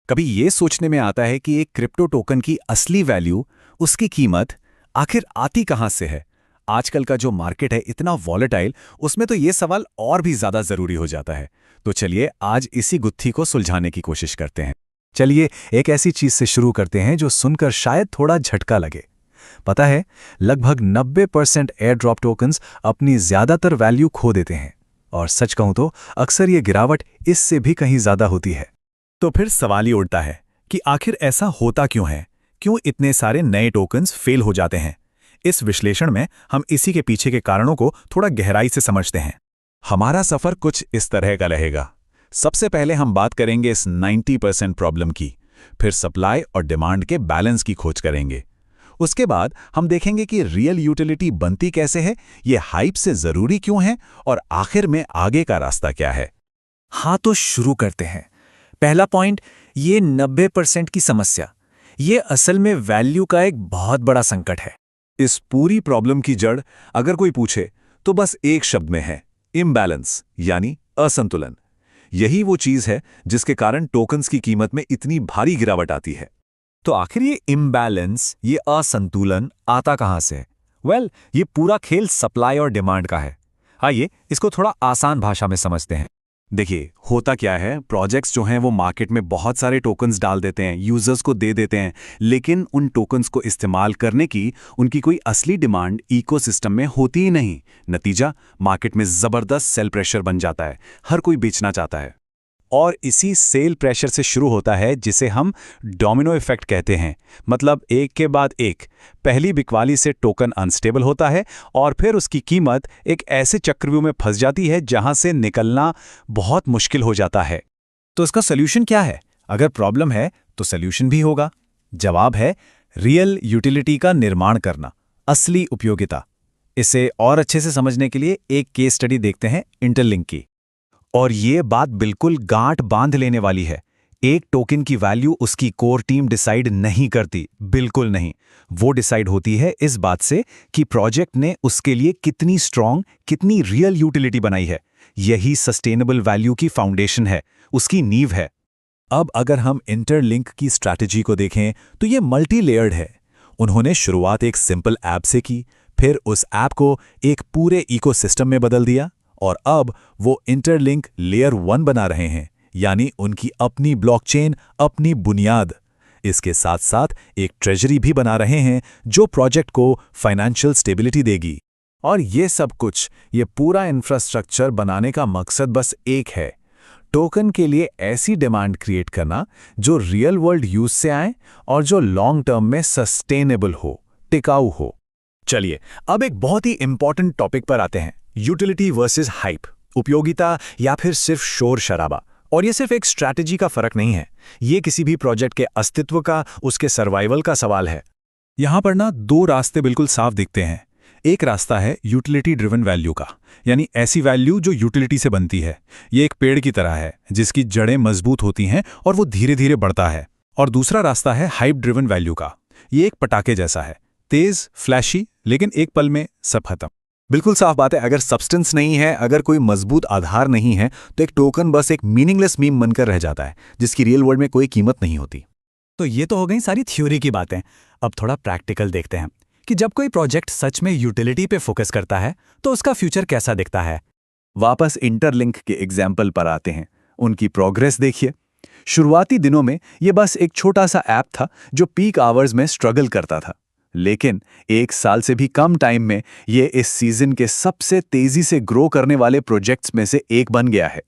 कभी ये सोचने में आता है कि एक क्रिप्टो टोकन की असली वैल्यू, उसकी कीमत आखिर आती कहां से है। आजकल का जो मार्केट है इतना वॉलेटाइल, उसमें तो ये सवाल और भी ज्यादा जरूरी हो जाता है। तो चलिए आज इसी गुत्थी को सुलझाने की कोशिश करते हैं। चलिए एक ऐसी चीज से शुरू करते हैं जो सुनकर शायद थोड़ा झटका लगे। पता है, लगभग 90% एयर ड्रॉप टोकन्स अपनी ज्यादातर वैल्यू खो देते हैं, और सच कहूं तो अक्सर ये गिरावट इससे भी कहीं ज्यादा होती है। तो फिर सवाल ही उठता है कि आखिर ऐसा होता क्यों है, क्यों इतने सारे नए टोकन्स फेल हो जाते हैं। इस विश्लेषण में हम इसी के पीछे के कारणों को थोड़ा गहराई से समझते हैं। हमारा सफर कुछ इस तरह का रहेगा। सबसे पहले हम बात करेंगे इस 90% प्रॉब्लम की, फिर सप्लाई और डिमांड के बैलेंस की खोज करेंगे। उसके बाद हम देखेंगे कि रियल यूटिलिटी बनती कैसे है, ये हाइप से जरूरी क्यों है, और आखिर में आगे का रास्ता क्या है। हाँ, तो शुरू करते हैं। पहला पॉइंट, ये 90% की समस्या, ये असल में वैल्यू का एक बहुत बड़ा संकट है। इस पूरी प्रॉब्लम की जड़ अगर कोई पूछे तो बस एक शब्द में है, इम्बैलेंस, यानी असंतुलन। यही वो चीज है जिसके कारण टोकन्स की कीमत में इतनी भारी गिरावट आती है। तो आखिर ये इम्बैलेंस, ये असंतुलन आता कहां से? ये पूरा खेल सप्लाई और डिमांड का है। आइए इसको थोड़ा आसान भाषा में समझते हैं। देखिए, होता क्या है, प्रोजेक्ट्स जो हैं वो मार्केट में बहुत सारे टोकन्स डाल देते हैं, यूजर्स को दे देते हैं, लेकिन उन टोकन्स को इस्तेमाल करने की उनकी कोई असली डिमांड इकोसिस्टम में होती ही नहीं। नतीजा, मार्केट में जबरदस्त सेल प्रेशर बन जाता है, हर कोई बेचना चाहता है। और इसी सेल प्रेशर से शुरू होता है जिसे हम डोमिनो इफेक्ट कहते हैं। मतलब एक के बाद एक, पहली बिकवाली से टोकन अनस्टेबल होता है और फिर उसकी कीमत एक ऐसे चक्रव्यूह में फंस जाती है जहां से निकलना बहुत मुश्किल हो जाता है। तो इसका सॉल्यूशन क्या है? अगर प्रॉब्लम है तो सॉल्यूशन भी होगा। जवाब है रियल यूटिलिटी का निर्माण करना, असली उपयोगिता। इसे और अच्छे से समझने के लिए एक केस स्टडी देखते हैं, इंटरलिंक की। और ये बात बिल्कुल गांठ बांध लेने वाली है। एक टोकन की वैल्यू उसकी कोर टीम डिसाइड नहीं करती, बिल्कुल नहीं। वो डिसाइड होती है इस बात से कि प्रोजेक्ट ने उसके लिए कितनी स्ट्रांग, कितनी रियल यूटिलिटी बनाई है। यही सस्टेनेबल वैल्यू की फाउंडेशन है, उसकी नींव है। अब अगर हम इंटरलिंक की स्ट्रैटेजी को देखें तो ये मल्टी लेयर्ड है। उन्होंने शुरुआत एक सिंपल ऐप से की, फिर उस ऐप को एक पूरे इकोसिस्टम में बदल दिया, और अब वो इंटरलिंक लेयर 1 बना रहे हैं, यानी उनकी अपनी ब्लॉकचेन, अपनी बुनियाद। इसके साथ साथ एक ट्रेजरी भी बना रहे हैं जो प्रोजेक्ट को फाइनेंशियल स्टेबिलिटी देगी। और ये सब कुछ, ये पूरा इंफ्रास्ट्रक्चर बनाने का मकसद बस एक है, टोकन के लिए ऐसी डिमांड क्रिएट करना जो रियल वर्ल्ड यूज से आए और जो लॉन्ग टर्म में सस्टेनेबल हो, टिकाऊ हो। चलिए अब एक बहुत ही इंपॉर्टेंट टॉपिक पर आते हैं, यूटिलिटी वर्सेस हाइप, उपयोगिता या फिर सिर्फ शोर शराबा। और ये सिर्फ एक स्ट्रैटेजी का फर्क नहीं है, ये किसी भी प्रोजेक्ट के अस्तित्व का, उसके सर्वाइवल का सवाल है। यहां पर ना दो रास्ते बिल्कुल साफ दिखते हैं। एक रास्ता है यूटिलिटी ड्रिवन वैल्यू का, यानी ऐसी वैल्यू जो यूटिलिटी से बनती है। ये एक पेड़ की तरह है जिसकी जड़ें मजबूत होती हैं और वो धीरे धीरे बढ़ता है। और दूसरा रास्ता है हाइप ड्रिवन वैल्यू का। ये एक पटाखे जैसा है, तेज, फ्लैशी, लेकिन एक पल में सब खत्म। बिल्कुल साफ बात है, अगर सब्सटेंस नहीं है, अगर कोई मजबूत आधार नहीं है, तो एक टोकन बस एक मीनिंगलेस मीम बनकर रह जाता है जिसकी रियल वर्ल्ड में कोई कीमत नहीं होती। तो ये तो हो गई सारी थ्योरी की बातें। अब थोड़ा प्रैक्टिकल देखते हैं कि जब कोई प्रोजेक्ट सच में यूटिलिटी पे फोकस करता है तो उसका फ्यूचर कैसा दिखता है। वापस इंटरलिंक के एग्जाम्पल पर आते हैं। उनकी प्रोग्रेस देखिए। शुरुआती दिनों में ये बस एक छोटा सा ऐप था जो पीक आवर्स में स्ट्रगल करता था, लेकिन 1 साल से भी कम टाइम में ये इस सीजन के सबसे तेजी से ग्रो करने वाले प्रोजेक्ट्स में से एक बन गया है।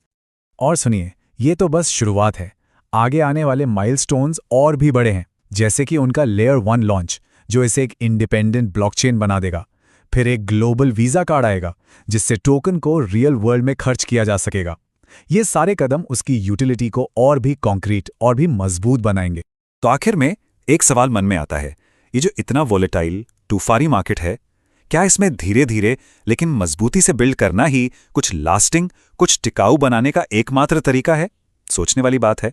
और सुनिए, ये तो बस शुरुआत है। आगे आने वाले माइलस्टोन्स और भी बड़े हैं, जैसे कि उनका लेयर 1 लॉन्च जो इसे एक इंडिपेंडेंट ब्लॉकचेन बना देगा। फिर एक ग्लोबल वीजा कार्ड आएगा जिससे टोकन को रियल वर्ल्ड में खर्च किया जा सकेगा। ये सारे कदम उसकी यूटिलिटी को और भी कॉन्क्रीट और भी मजबूत बनाएंगे। तो आखिर में एक सवाल मन में आता है, ये जो इतना वॉलेटाइल तूफानी मार्केट है, क्या इसमें धीरे धीरे लेकिन मजबूती से बिल्ड करना ही कुछ लास्टिंग, कुछ टिकाऊ बनाने का एकमात्र तरीका है? सोचने वाली बात है।